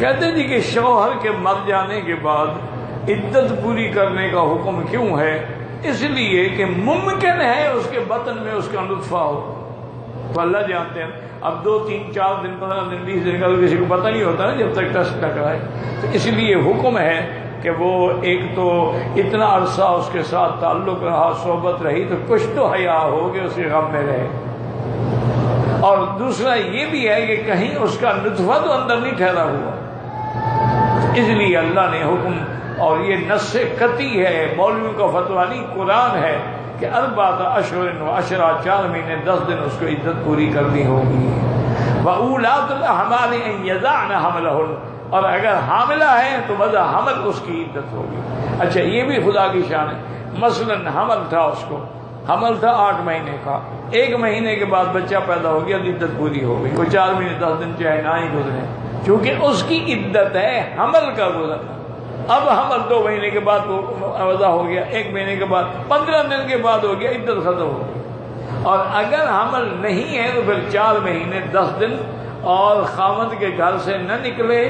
کہتے جی کہ شوہر کے مر جانے کے بعد عدت پوری کرنے کا حکم کیوں ہے؟ اس لیے کہ ممکن ہے اس کے بطن میں اس کا نطفہ ہو، تو اللہ جانتے ہیں۔ اب 2 3 4 دن 15 دن 20 دن کا تو کسی کو پتہ نہیں ہوتا نا جب تک ٹیسٹ نہ کرائے، تو اس لیے حکم ہے کہ وہ ایک تو اتنا عرصہ اس کے ساتھ تعلق رہا، صحبت رہی، تو کچھ تو حیا ہو کہ اس کے غم میں رہے، اور دوسرا یہ بھی ہے کہ کہیں اس کا نطفہ تو اندر نہیں ٹھہرا ہوا۔ اس لیے اللہ نے حکم، اور یہ نص قطعی ہے، مولویوں کا فتویٰ نہیں، قرآن ہے کہ 4 اشہر و عشرہ، 4 مہینے 10 دن اس کو عدت پوری کرنی ہوگی۔ وَأُولَاتُ الْأَحْمَالِ أَن يَضَعْنَ حَمْلَهُنَّ، اور اگر حاملہ ہے تو وضع حمل اس کی عدت ہوگی۔ اچھا یہ بھی خدا کی شان ہے، مثلا حمل تھا، اس کو حمل تھا 8 مہینے کا، 1 مہینے کے بعد بچہ پیدا ہو گیا، عدت پوری ہو گئی، وہ 4 مہینے 10 دن چاہے نہ ہی گزرے، چونکہ اس کی عدت ہے حمل کا گزرنا۔ اب حمل 2 مہینے کے بعد وضع ہو گیا، 1 مہینے کے بعد 15 دن کے بعد ہو گیا، عدت ختم ہو گئی۔ اور اگر حمل نہیں ہے تو پھر 4 مہینے 10 دن، اور خاوند کے گھر سے نہ نکلے،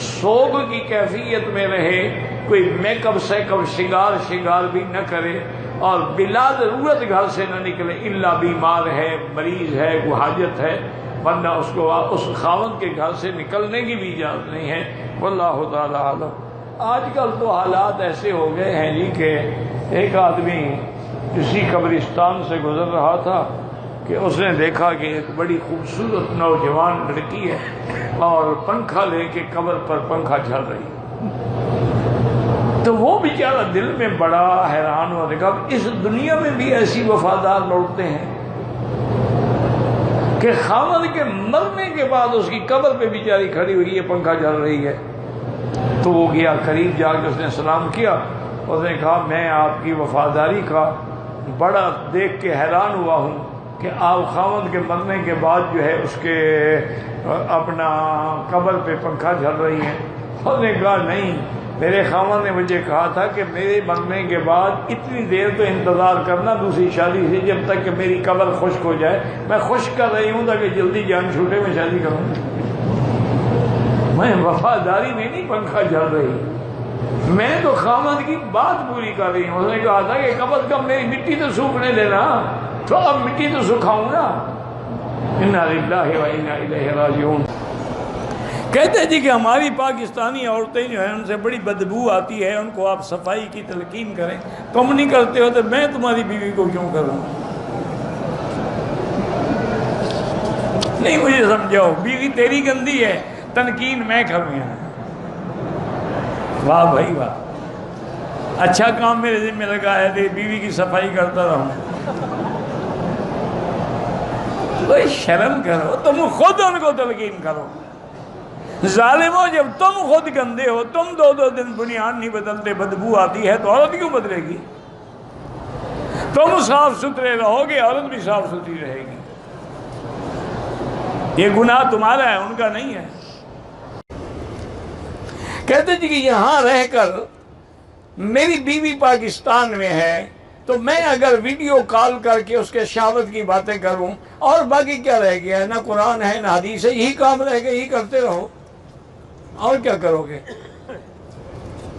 سوگ کی کیفیت میں رہے، کوئی میک اپ سیکپ شنگار بھی نہ کرے، اور بلا ضرورت گھر سے نہ نکلے، الا بیمار ہے، مریض ہے، کوئی حاجت ہے، ورنہ اس کو اس خاوند کے گھر سے نکلنے کی بھی اجازت نہیں ہے۔ واللہ تعالی عالم۔ آج کل تو حالات ایسے ہو گئے ہیں جی کہ ایک آدمی کسی قبرستان سے گزر رہا تھا کہ اس نے دیکھا کہ ایک بڑی خوبصورت نوجوان لڑکی ہے اور پنکھا لے کے قبر پر پنکھا چل رہی ہے، تو وہ بیچارہ دل میں بڑا حیران ہوا، دیکھا اس دنیا میں بھی ایسی وفادار لوٹتے ہیں کہ خاوند کے مرنے کے بعد اس کی قبر پہ بیچاری کھڑی ہوئی ہے، پنکھا چل رہی ہے۔ تو وہ گیا قریب جا کے اس نے سلام کیا، اس نے کہا میں آپ کی وفاداری کا بڑا دیکھ کے حیران ہوا ہوں کہ آپ خاوند کے مرنے کے بعد جو ہے اس کے اپنا قبر پہ پنکھا چل رہی ہیں۔ اس نے کہا نہیں، میرے خاوند نے مجھے کہا تھا کہ میرے مرنے کے بعد اتنی دیر تو انتظار کرنا دوسری شادی سے، جب تک کہ میری قبر خشک ہو جائے۔ میں خشک کر رہی ہوں تاکہ جلدی جان چھوٹے میں شادی کروں، میں وفاداری میں نہیں پنکھا چل رہی، میں تو خاوند کی بات پوری کر رہی ہوں۔ اس نے کہا تھا کہ کم از کم میری مٹی تو سوکھنے دینا، تو اب مٹی تو سکھاؤں نا۔ انا للہ و انا الیہ راجعون۔ کہتے ہیں جی کہ ہماری پاکستانی عورتیں جو ہیں ان سے بڑی بدبو آتی ہے، ان کو آپ صفائی کی تلقین کریں، تم نہیں کرتے ہو تو میں تمہاری بیوی کو کیوں کروں؟ نہیں مجھے سمجھاؤ، بیوی تیری گندی ہے، تنقین میں کروں یہاں؟ واہ بھائی واہ، اچھا کام میرے ذمہ لگا ہے کہ بیوی کی صفائی کرتا رہوں۔ کوئی شرم کرو، تم خود ان کو تلقین کرو۔ ظالمو، جب تم خود گندے ہو، تم 2 دن بنیاد نہیں بدلتے، بدبو آتی ہے، تو عورت کیوں بدلے گی؟ تم صاف ستھرے رہو گے، عورت بھی صاف ستھری رہے گی۔ یہ گناہ تمہارا ہے، ان کا نہیں ہے۔ کہتے جی کہ یہاں رہ کر میری بیوی پاکستان میں ہے تو میں اگر ویڈیو کال کر کے اس کے شہوت کی باتیں کروں، اور باقی کیا رہ گیا ہے؟ نہ قرآن ہے نہ حدیث ہے، یہی کام رہ گیا، یہی کرتے رہو، اور کیا کرو گے؟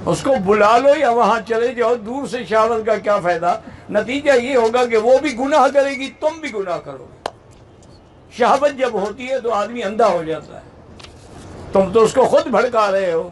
اس کو بلا لو یا وہاں چلے جاؤ، دور سے شہوت کا کیا فائدہ؟ نتیجہ یہ ہوگا کہ وہ بھی گناہ کرے گی، تم بھی گناہ کرو گے۔ شہوت جب ہوتی ہے تو آدمی اندھا ہو جاتا ہے، تم تو اس کو خود بھڑکا رہے ہو۔